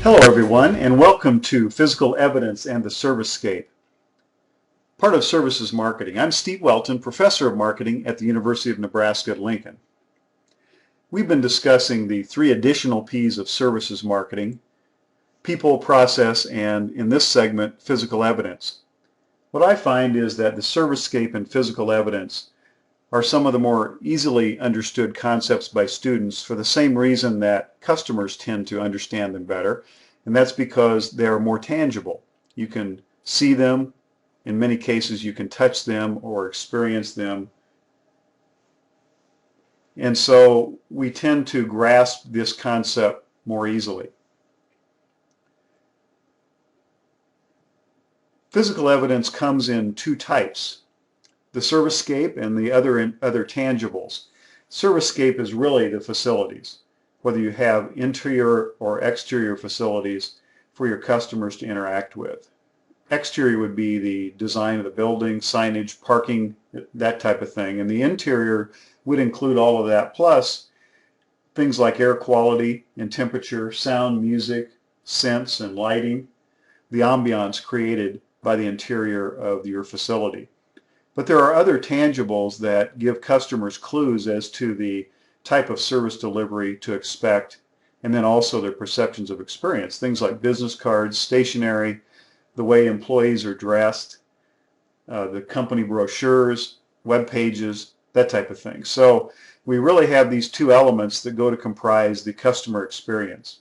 Hello everyone, and welcome to Physical Evidence and the Servicescape, part of Services Marketing. I'm Steve Welton, Professor of Marketing at the University of Nebraska at Lincoln. We've been discussing the three additional P's of Services Marketing: people, process, and in this segment, physical evidence. What I find is that the Servicescape and physical evidence are some of the more easily understood concepts by students for the same reason that customers tend to understand them better, and that's because they're more tangible. You can see them. In many cases, you can touch them or experience them. And so we tend to grasp this concept more easily. Physical evidence comes in two types: the Servicescape and the other tangibles. Servicescape is really the facilities, whether you have interior or exterior facilities for your customers to interact with. Exterior would be the design of the building, signage, parking, that type of thing. And the interior would include all of that, plus things like air quality and temperature, sound, music, scents, and lighting, the ambiance created by the interior of your facility. But there are other tangibles that give customers clues as to the type of service delivery to expect, and then also their perceptions of experience. Things like business cards, stationery, the way employees are dressed, the company brochures, web pages, that type of thing. So we really have these two elements that go to comprise the customer experience.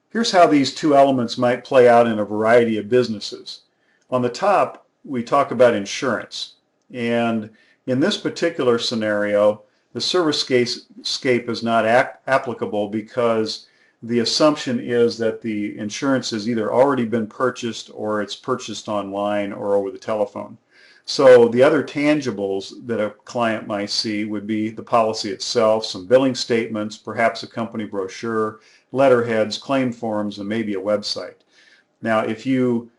Here's how these two elements might play out in a variety of businesses. On the top, we talk about insurance, and in this particular scenario, the Servicescape is not applicable because the assumption is that the insurance has either already been purchased or it's purchased online or over the telephone. So the other tangibles that a client might see would be the policy itself, some billing statements, perhaps a company brochure, letterheads, claim forms, and maybe a website. Now, if you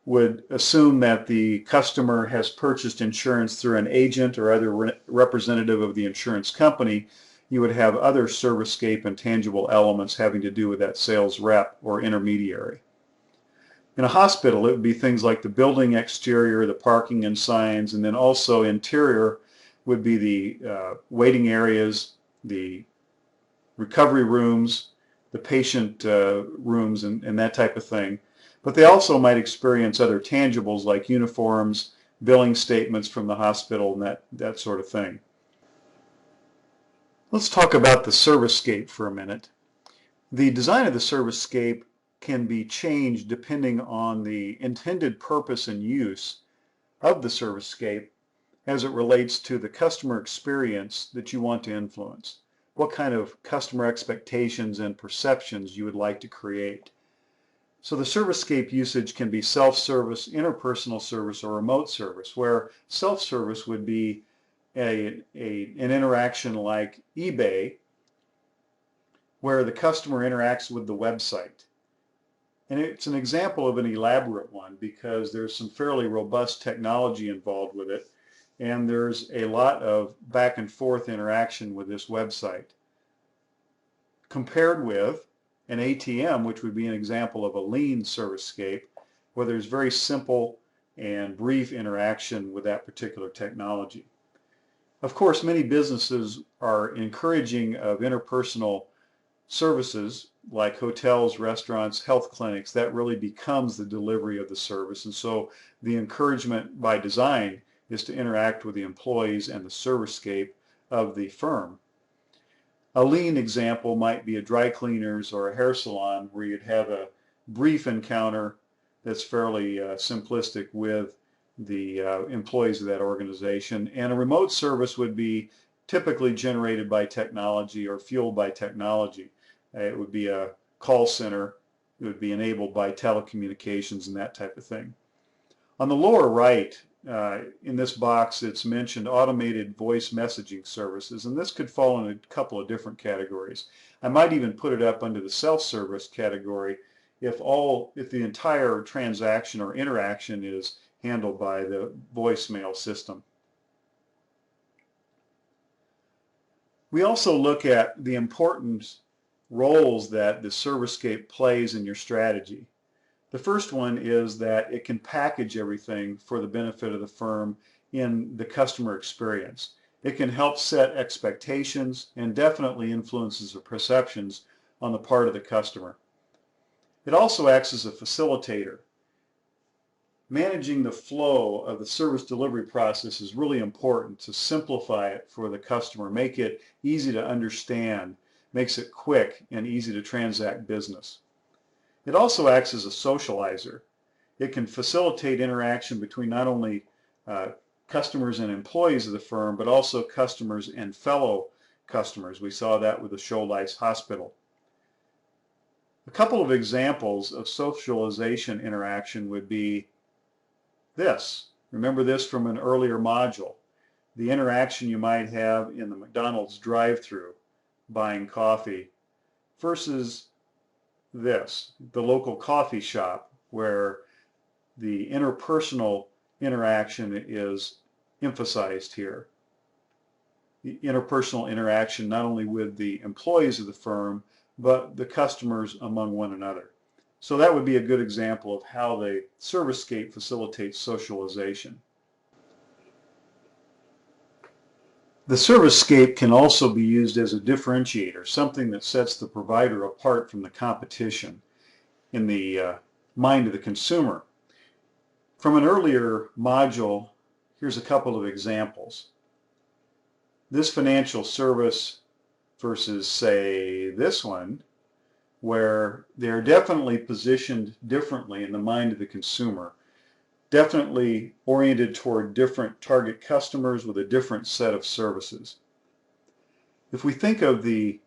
would assume that the customer has purchased insurance through an agent or other representative of the insurance company, you would have other Servicescape and tangible elements having to do with that sales rep or intermediary. In a hospital, it would be things like the building exterior, the parking and signs, and then also interior would be the waiting areas, the recovery rooms, the patient rooms, and that type of thing. But they also might experience other tangibles like uniforms, billing statements from the hospital, and that sort of thing. Let's talk about the Servicescape for a minute. The design of the Servicescape can be changed depending on the intended purpose and use of the Servicescape as it relates to the customer experience that you want to influence. What kind of customer expectations and perceptions you would like to create. So the Servicescape usage can be self-service, interpersonal service, or remote service, where self-service would be an interaction like eBay, where the customer interacts with the website. And it's an example of an elaborate one because there's some fairly robust technology involved with it, and there's a lot of back and forth interaction with this website. Compared with an ATM, which would be an example of a lean Servicescape, where there's very simple and brief interaction with that particular technology. Of course, many businesses are encouraging of interpersonal services like hotels, restaurants, health clinics. That really becomes the delivery of the service, and so the encouragement by design is to interact with the employees and the Servicescape of the firm. A lean example might be a dry cleaners or a hair salon where you'd have a brief encounter that's fairly simplistic with the employees of that organization. And a remote service would be typically generated by technology or fueled by technology. It would be a call center. It would be enabled by telecommunications and that type of thing. On the lower right, in this box, it's mentioned automated voice messaging services, and this could fall in a couple of different categories. I might even put it up under the self-service category if the entire transaction or interaction is handled by the voicemail system. We also look at the importance roles that the Servicescape plays in your strategy. The first one is that it can package everything for the benefit of the firm in the customer experience. It can help set expectations and definitely influences the perceptions on the part of the customer. It also acts as a facilitator. Managing the flow of the service delivery process is really important to simplify it for the customer, make it easy to understand, makes it quick and easy to transact business. It also acts as a socializer. It can facilitate interaction between not only customers and employees of the firm, but also customers and fellow customers. We saw that with the Show Life Hospital. A couple of examples of socialization interaction would be this. Remember this from an earlier module. The interaction you might have in the McDonald's drive-thru buying coffee versus this, the local coffee shop, where the interpersonal interaction is emphasized here. The interpersonal interaction not only with the employees of the firm, but the customers among one another. So that would be a good example of how the Servicescape facilitates socialization. The Servicescape can also be used as a differentiator, something that sets the provider apart from the competition in the mind of the consumer. From an earlier module, here's a couple of examples. This financial service versus, say, this one, where they're definitely positioned differently in the mind of the consumer, definitely oriented toward different target customers with a different set of services. If we think of the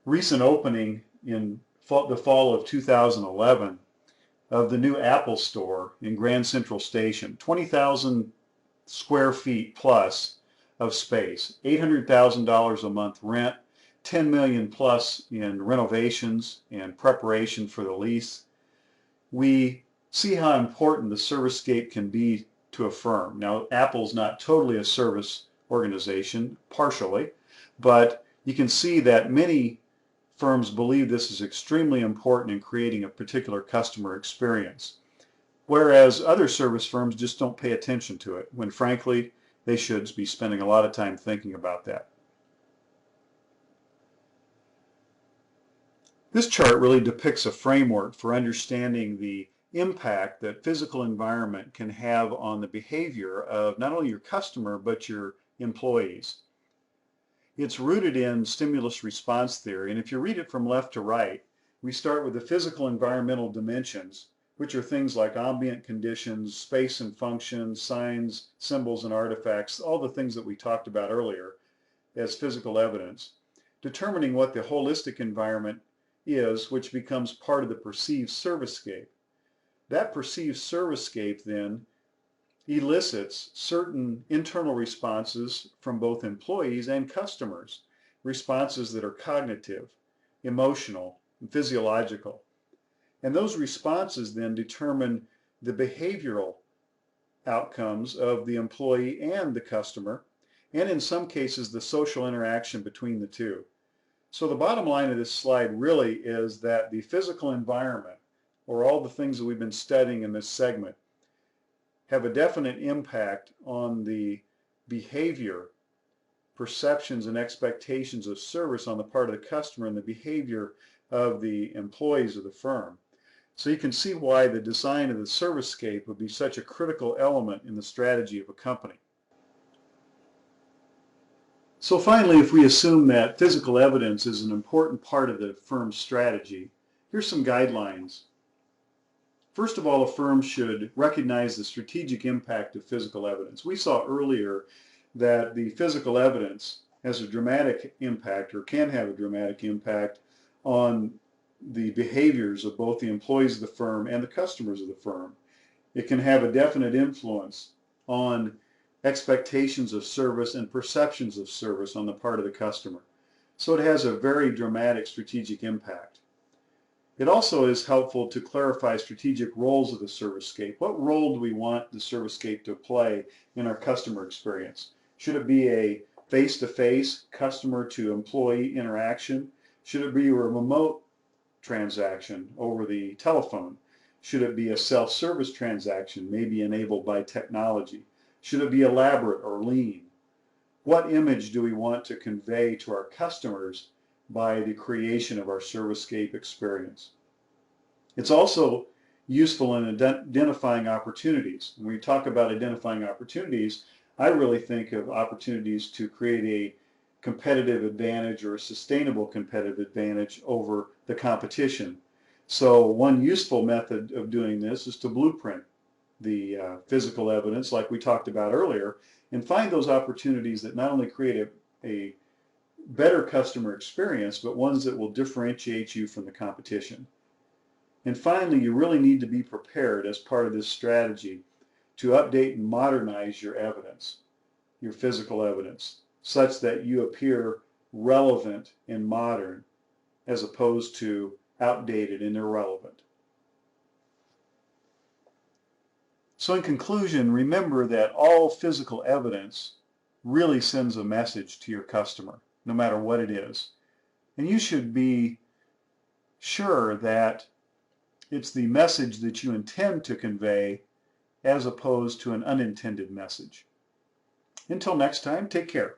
recent opening in the fall of 2011 of the new Apple store in Grand Central Station, 20,000 square feet plus of space, $800,000 a month rent, 10 million plus in renovations and preparation for the lease, we see how important the Servicescape can be to a firm. Now, Apple's not totally a service organization, partially, but you can see that many firms believe this is extremely important in creating a particular customer experience, whereas other service firms just don't pay attention to it, when frankly they should be spending a lot of time thinking about that. This chart really depicts a framework for understanding the impact that physical environment can have on the behavior of not only your customer but your employees. It's rooted in stimulus response theory, and if you read it from left to right, we start with the physical environmental dimensions, which are things like ambient conditions, space and function, signs, symbols, and artifacts, all the things that we talked about earlier as physical evidence, determining what the holistic environment is, which becomes part of the perceived Servicescape. That perceived Servicescape then elicits certain internal responses from both employees and customers, responses that are cognitive, emotional, and physiological. And those responses then determine the behavioral outcomes of the employee and the customer, and in some cases the social interaction between the two. So the bottom line of this slide really is that the physical environment, or all the things that we've been studying in this segment, have a definite impact on the behavior, perceptions, and expectations of service on the part of the customer and the behavior of the employees of the firm. So you can see why the design of the Servicescape would be such a critical element in the strategy of a company. So finally, if we assume that physical evidence is an important part of the firm's strategy, here's some guidelines. First of all, a firm should recognize the strategic impact of physical evidence. We saw earlier that the physical evidence has a dramatic impact, or can have a dramatic impact, on the behaviors of both the employees of the firm and the customers of the firm. It can have a definite influence on expectations of service and perceptions of service on the part of the customer. So it has a very dramatic strategic impact. It also is helpful to clarify strategic roles of the Servicescape. What role do we want the Servicescape to play in our customer experience? Should it be a face-to-face customer to employee interaction? Should it be a remote transaction over the telephone? Should it be a self-service transaction, maybe enabled by technology? Should it be elaborate or lean? What image do we want to convey to our customers by the creation of our Servicescape experience? It's also useful in identifying opportunities. When we talk about identifying opportunities, I really think of opportunities to create a competitive advantage or a sustainable competitive advantage over the competition. So one useful method of doing this is to blueprint the physical evidence like we talked about earlier and find those opportunities that not only create a better customer experience, but ones that will differentiate you from the competition. And finally, you really need to be prepared as part of this strategy to update and modernize your evidence, your physical evidence, such that you appear relevant and modern as opposed to outdated and irrelevant. So in conclusion, remember that all physical evidence really sends a message to your customer, no matter what it is. And you should be sure that it's the message that you intend to convey as opposed to an unintended message. Until next time, take care.